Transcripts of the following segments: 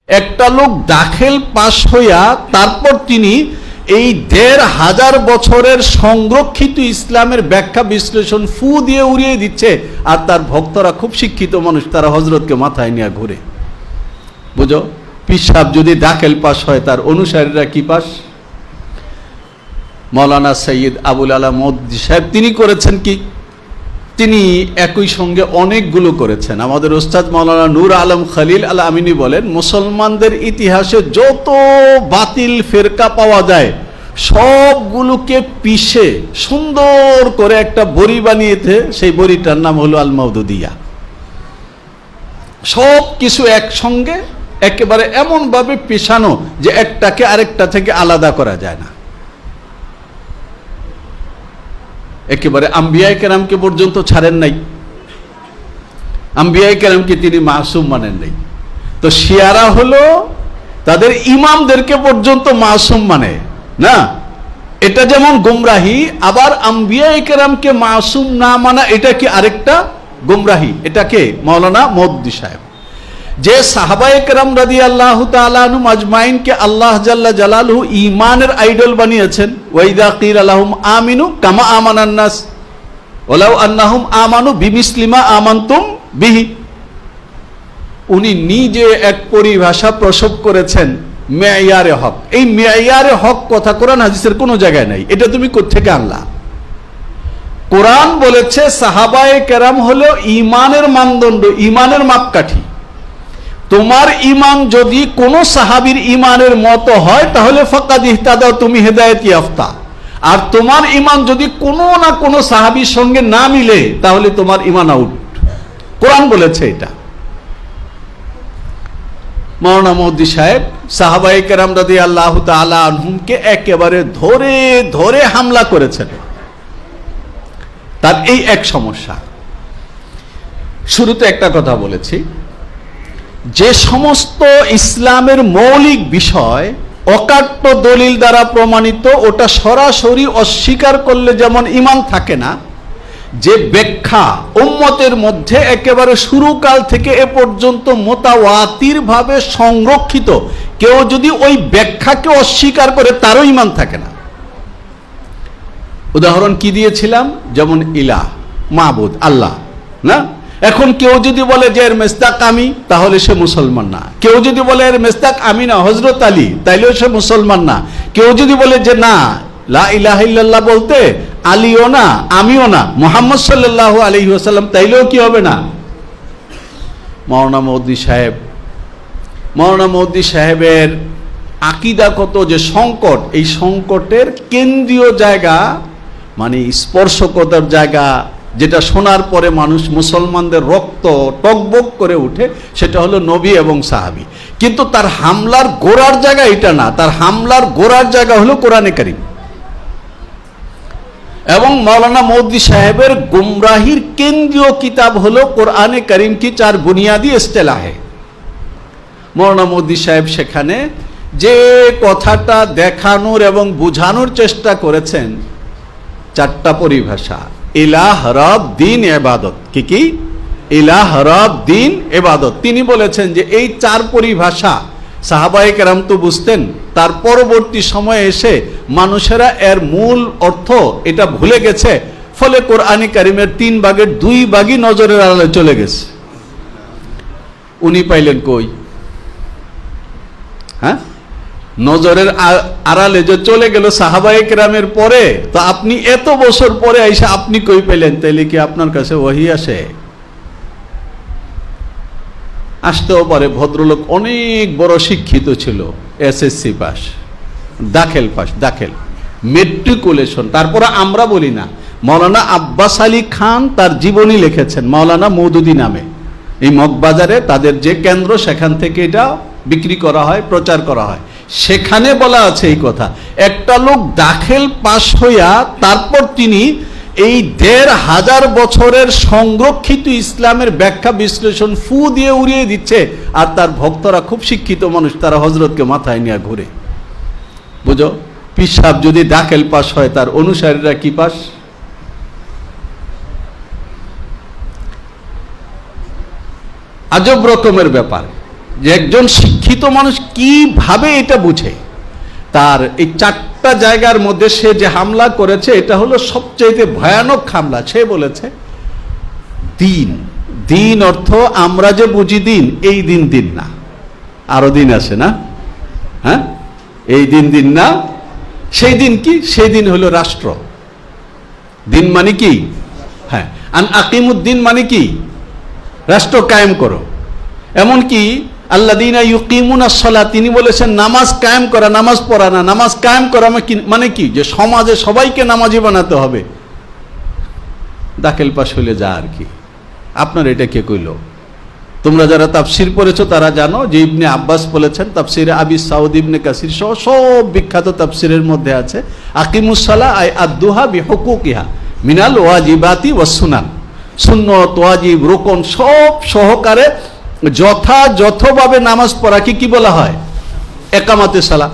একটা লোক দাখিল পাশ হইয়া তারপর তিনি এই ১৫০০ বছরের সংরক্ষিত ইসলামের ব্যাখ্যা বিশ্লেষণ ফু দিয়ে উড়িয়ে দিচ্ছে, আর তার ভক্তরা খুব শিক্ষিত মানুষ, তারা হজরতকে মাথায় নিয়ে ঘুরে। বুঝো, পীর সাহেব যদি দাখিল পাশ হয়, তার অনুসারীরা কি পাস? মৌলানা সৈয়দ আবুল আলা মওদুদী সাহেব তিনি করেছেন কি? তিনি একই সঙ্গে অনেকগুলো করেছেন। আমাদের ওস্তাদ মৌলানা নূর আলম খলিল আল আমিনী বলেন, মুসলমানদের ইতিহাসে যত বাতিল ফেরকা পাওয়া যায় সবগুলোকে পিষে সুন্দর করে একটা বড়ি বানিয়েছে, সেই বড়িটার নাম হলো আল মওদুদিয়া। সব কিছু একসঙ্গে একেবারে এমনভাবে পেশানো যে একটাকে আরেকটা থেকে আলাদা করা যায় না। একেবারে আম্বিয়ায়ে কেরামকে পর্যন্ত ছাড়েন নাই, আম্বিয়ায়ে কেরামকে তিনি মাসুম মানেন নাই। তো শিয়ারা হলো তাদের ইমামদেরকে পর্যন্ত মাসুম মানে না, এটা যেমন গুমরাহি, আবার আম্বিয়ায়ে কেরামকে মাসুম না মানা এটা কি আরেকটা গুমরাহি। এটাকে মাওলানা মওদুদী সাহেব, যে সাহাবায়ে কেরাম রাদিয়াল্লাহু তাআলা আনহুম আজমাইনকে আল্লাহ জাল্লা জালালুহু ঈমানের আইডল বানিয়েছেন। ওয়াইদা কিলা লাহুম আমিনু কামা আমানান নাস ওয়ালাউ আন্নাহুম আমানু বিমিসলি মা আমানতুম বিহি। উনি নিজে এক পরিভাষা প্রসব করেছেন, মেয়ারে হক। এই মেয়ারে হক কথা কোরআন হাদিসের কোনো জায়গায় নাই, এটা তুমি কোত্থেকে আনলা? কোরআন বলেছে সাহাবায়ে কেরাম হলো ঈমানের মানদণ্ড, ঈমানের মাপকাঠি। তোমার ঈমান যদি কোন সাহাবীর ঈমানের মতো হয় তাহলে ফাকাদ ইহতাদা, তুমি হেদায়েত ইয়াফতা। আর তোমার ঈমান যদি কোনো না কোনো সাহাবীর সঙ্গে না মিলে তাহলে তোমার ঈমান আউট। কোরআন বলেছে এটা। মাওলানা মওদুদী সাহেব সাহাবায়ে কেরাম রাদিয়াল্লাহু তাআলা আনহুমকে একেবারে ধরে ধরে হামলা করেছেন। তার এই এক সমস্যা। শুরুতে একটা কথা বলেছি, যে সমস্ত ইসলামের মৌলিক বিষয় অকাট্য দলিল দ্বারা প্রমাণিত, ওটা সরাসরি অস্বীকার করলে যেমন ঈমান থাকে না, যে ব্যাখ্যা উম্মতের মধ্যে একেবারে শুরুকাল থেকে এ পর্যন্ত মুতাওয়াতির ভাবে সংরক্ষিত, কেউ যদি ওই ব্যাখ্যাকে অস্বীকার করে তারও ঈমান থাকে না। উদাহরণ কি দিয়েছিলাম? যেমন ইলাহ, মাবুদ, আল্লাহ না। এখন কেউ যদি বলে যে এর মেস্তাক আমি, তাহলে সে মুসলমান না। কেউ যদি বলে এর মেস্তাক আমি না, হযরত আলী, তাইলেও সে মুসলমান না। কেউ যদি বলে যে না, লা ইলাহা ইল্লাল্লাহ বলতে আলীও না, আমিও না, মুহাম্মদ সাল্লাল্লাহু আলাইহি ওয়াসাল্লাম, তাইলেও কি হবে না? মাওলানা মওদুদী সাহেবের আকীদাগত যে সংকট, এই সংকটের কেন্দ্রীয় জায়গা মানে স্পর্শকতার জায়গা, যেটা শোনার পরে মানুষ মুসলমানদের রক্ত টকবক করে উঠে, সেটা হলো নবী এবং সাহাবী। কিন্তু তার হামলার গোড়ার জায়গা এটা না, তার হামলার গোড়ার জায়গা হলো কোরআনে কারীম। এবং মাওলানা মওদুদী সাহেবের গুমরাহির কেন্দ্রীয় কিতাব হলো কোরআনে কারীম কি চার বুনিয়াদি ইস্তেলাহে। মাওলানা মওদুদী সাহেব সেখানে যে কথাটা দেখানোর এবং বোঝানোর চেষ্টা করেছেন, চারটা পরিভাষা। ইলাহ, রব, দ্বীন, ইবাদত। কি? ইলাহ, রব, দ্বীন, ইবাদত। তিনি বলেছেন যে এই চার পরিভাষা সাহাবায়ে কেরাম তো বুঝতেন, তার পরবর্তী সময়ে এসে মানুষেরা এর মূল অর্থ এটা ভুলে গেছে, ফলে কোরআনে কারীমের 3 ভাগের 2 ভাগই নজরের আড়ালে চলে গেছে। উনি পাইলেন কই? হ্যাঁ, নজরের আড়ালে যে চলে গেল সাহাবায়ে কেরামের পরে, তো আপনি এত বছর পরে আইসা আপনি কই পেলেন? তাইলে কি আপনার কাছে ওহী আসে? আসতেও পারে। ভদ্রলোক অনেক বড় শিক্ষিত ছিল, এসএসসি পাস, দাখিল পাস, দাখিল, মেট্রিকুলেশন। তারপরে আমরা বলি না, মাওলানা আব্বাস আলী খান তার জীবনী লিখেছেন মাওলানা মওদুদী নামে। এই মগবাজারে তাদের যে কেন্দ্র, সেখান থেকে এটা বিক্রি করা হয়, প্রচার করা হয়। সেখানে বলা আছে এই কথা, একটা লোক দাখিল পাশ হইয়া তারপর তিনি এই ১৫০০ বছরের সংরক্ষিত ইসলামের ব্যাখ্যা বিশ্লেষণ ফু দিয়ে উড়িয়ে দিচ্ছে, আর তার ভক্তরা খুব শিক্ষিত মানুষ, তারা হজরতকে মাথায় নিয়ে ঘুরে। বুঝো, পীর সাহেব যদি দাখিল পাশ হয়, তার অনুসারীরা কি পাস? আজব রকমের ব্যাপার। যে একজন শিক্ষিত মানুষ কিভাবে এটা বুঝে। তার এই 4টা জায়গার মধ্যে সে যে হামলা করেছে এটা হলো সবচেয়ে ভয়ানক হামলা। সে বলেছে দিন, দিন অর্থ আমরা যে বুঝি দিন, এই দিন দিন না, আরো দিন আছে না, হ্যাঁ, এই দিন দিন না, সেই দিন কি, সেই দিন হলো রাষ্ট্র। দিন মানে কি, হ্যাঁ, আন আকিমুদ্দিন মানে কি, রাষ্ট্র কায়েম করো। এমনকি আল্লাযীনা ইউকিমুনাস সালাত, তিনি বলেছেন নামাজ কায়েম করা, নামাজ পড়া না, নামাজ কায়েম করা মানে কি, যে সমাজে সবাইকে নামাজি বানাতে হবে। দাখিল পাশ হইলে যা আর কি। আপনার এটা কে কইল? তোমরা যারা তাফসির পড়েছো তারা জানো যে ইবনে আব্বাস বলেছেন, তাফসিরে আবি সাউদ, ইবনে কাসির সহ সব বিখ্যাত তাফসিরের মধ্যে আছে আকিমুস সালাহ আই আদুহা বিহুকুকিহা মিনাল ওয়াজিবাতি ওয়াস সুনান। সুন্নত, ওয়াজিব, রুকন সব সহকারে যথাযথভাবে নামাজ পড়াকে কি বলা হয়? একামাতে সালাহ।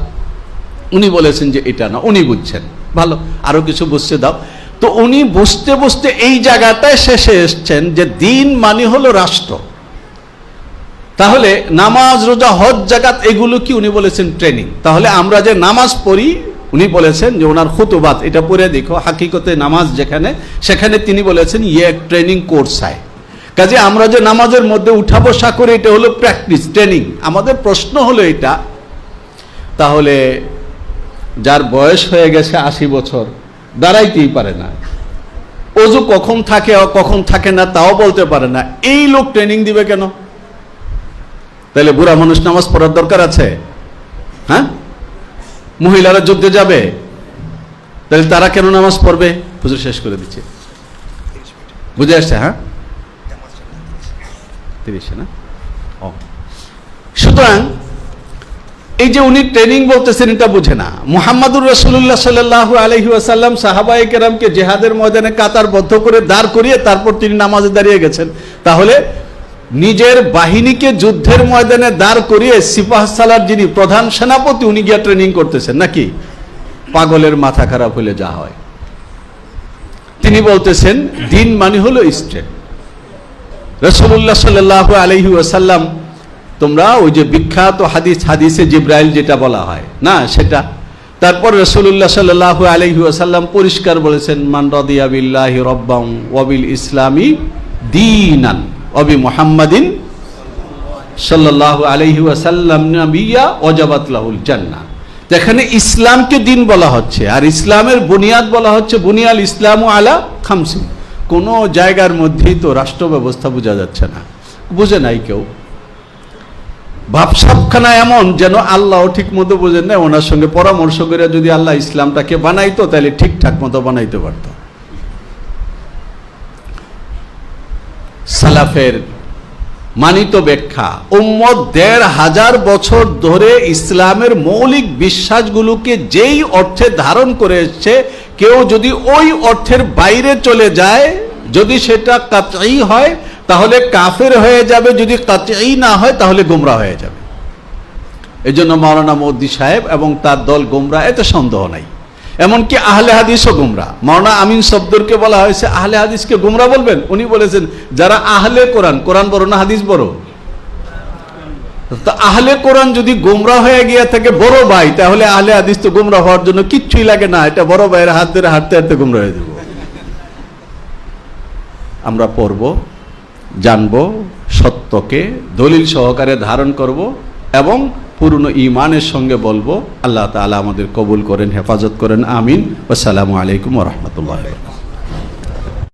উনি বলেছেন যে এটা না, উনি বুঝছেন ভালো, আরো কিছু বুঝতে দাও। তো উনি বুঝতে বুঝতে এই জায়গাটায় শেষে এসছেন যে দিন মানে হলো রাষ্ট্র। তাহলে নামাজ, রোজা, হজ, যাকাত এগুলো কি? উনি বলেছেন ট্রেনিং। তাহলে আমরা যে নামাজ পড়ি, উনি বলেছেন যে ওনার খুতুবাত এটা পড়ে দেখো, হাকিকতে নামাজ যেখানে, সেখানে তিনি বলেছেন ইয়ে এক ট্রেনিং কোর্স হয়। কাজে আমরা যে নামাজের মধ্যে উঠা বসা করি এটা হলো প্র্যাকটিস, ট্রেনিং। আমাদের প্রশ্ন হলো এটা, তাহলে যার বয়স হয়ে গেছে 80 বছর, দাঁড়াইতেই পারে না, ওযু কখন থাকে কখন থাকে না তাও বলতে পারে না, এই লোক ট্রেনিং দিবে কেন? তাহলে বুড়া মানুষ নামাজ পড়ার দরকার আছে? হ্যাঁ, মহিলারা যুদ্ধে যাবে, তাহলে তারা কেন নামাজ পড়বে? হুজুর শেষ করে দিচ্ছে, বুঝে আসছে? হ্যাঁ, 30 না। সুতরাং এই যে উনি ট্রেনিং বলতেছেন এটা বুঝে না। মুহাম্মাদুর রাসূলুল্লাহ সাল্লাল্লাহু আলাইহি ওয়াসাল্লাম সাহাবায়ে কেরামকে জিহাদের ময়দানে কাতারবদ্ধ করে দাঁড় করিয়ে তারপর তিনি নামাজে দাঁড়িয়ে গেছেন। তাহলে নিজের বাহিনীকে যুদ্ধের ময়দানে দাঁড় করিয়ে সিপাহ সালার যিনি প্রধান সেনাপতি, উনি গিয়া ট্রেনিং করতেছেন নাকি? পাগলের মাথা খারাপ হলে যা হয়। তিনি বলতেছেন দিন মানে হলো স্টেট। রাসূলুল্লাহ সাল্লাল্লাহু আলাইহি ওয়াসাল্লাম, তোমরা ওই যে বিখ্যাত হাদিসে জিবরাইল যেটা বলা হয় না, সেটা। তারপর রাসূলুল্লাহ সাল্লাল্লাহু আলাইহি ওয়াসাল্লাম পরিষ্কার বলেছেন মান রাদিয়া বিল্লাহি রাব্বান ওয়া বিল ইসলামি দীনান ওয়া বি মুহাম্মাদিন সাল্লাল্লাহু আলাইহি ওয়াসাল্লাম নাবিয়্যা ওয়াজাবাত লাহুল জান্নাহ। এখানে ইসলামকে দিন বলা হচ্ছে, আর ইসলামের বুনিয়াদ বলা হচ্ছে বুনিয়াল ইসলামু আলা খামসিন। কোন জায়গার মধ্যেই তো রাষ্ট্র ব্যবস্থা বোঝা যাচ্ছে না, বুঝে নাই কেউ। ভাবসাবখানা এমন যেন আল্লাহও ঠিক মতো বোঝেন না। ওনার সঙ্গে পরামর্শ করে যদি আল্লাহ ইসলামটাকে বানাইতো তাহলে ঠিকঠাক মতো বানাইতে পারত। সালাফের মানিত ব্যাখ্যা, উম্মত 1500 বছর ধরে ইসলামের মৌলিক বিশ্বাসগুলোকে যেই অর্থে ধারণ করে এসছে, কেউ যদি ওই অর্থের বাইরে চলে যায়, যদি সেটা কাতঈ হয় তাহলে কাফের হয়ে যাবে, যদি কাতঈ না হয় তাহলে গোমরা হয়ে যাবে। এই জন্য মাওলানা মওদুদী সাহেব এবং তার দল গোমরা, এতে সন্দেহ নাই। এমনকি আহলে হাদিসও গোমরা। মাওলানা আমিন সবদরকে বলা হয়েছে আহলে হাদিসকে গোমরা বলবেন, উনি বলেছেন যারা আহলে কোরআন, কোরআন বড় না হাদিস বড়? তো আহলে কোরআন যদি গোমরা হয়ে গিয়ে থাকে বড় ভাই, তাহলে আহলে হাদিস তো গোমরা হওয়ার জন্য কিচ্ছুই লাগে না, এটা বড় ভাইয়ের হাত ধরে হাঁটতে হাঁটতে গোমরা হয়ে যাব। আমরা পড়ব, জানবো, সত্যকে দলিল সহকারে ধারণ করব এবং পূর্ণ ঈমানের সঙ্গে বলবো। আল্লাহ তাআলা আমাদের কবুল করেন, হেফাজত করেন, আমিন। আসসালামু আলাইকুম ওয়া রাহমাতুল্লাহি ওয়া বারাকাতুহু।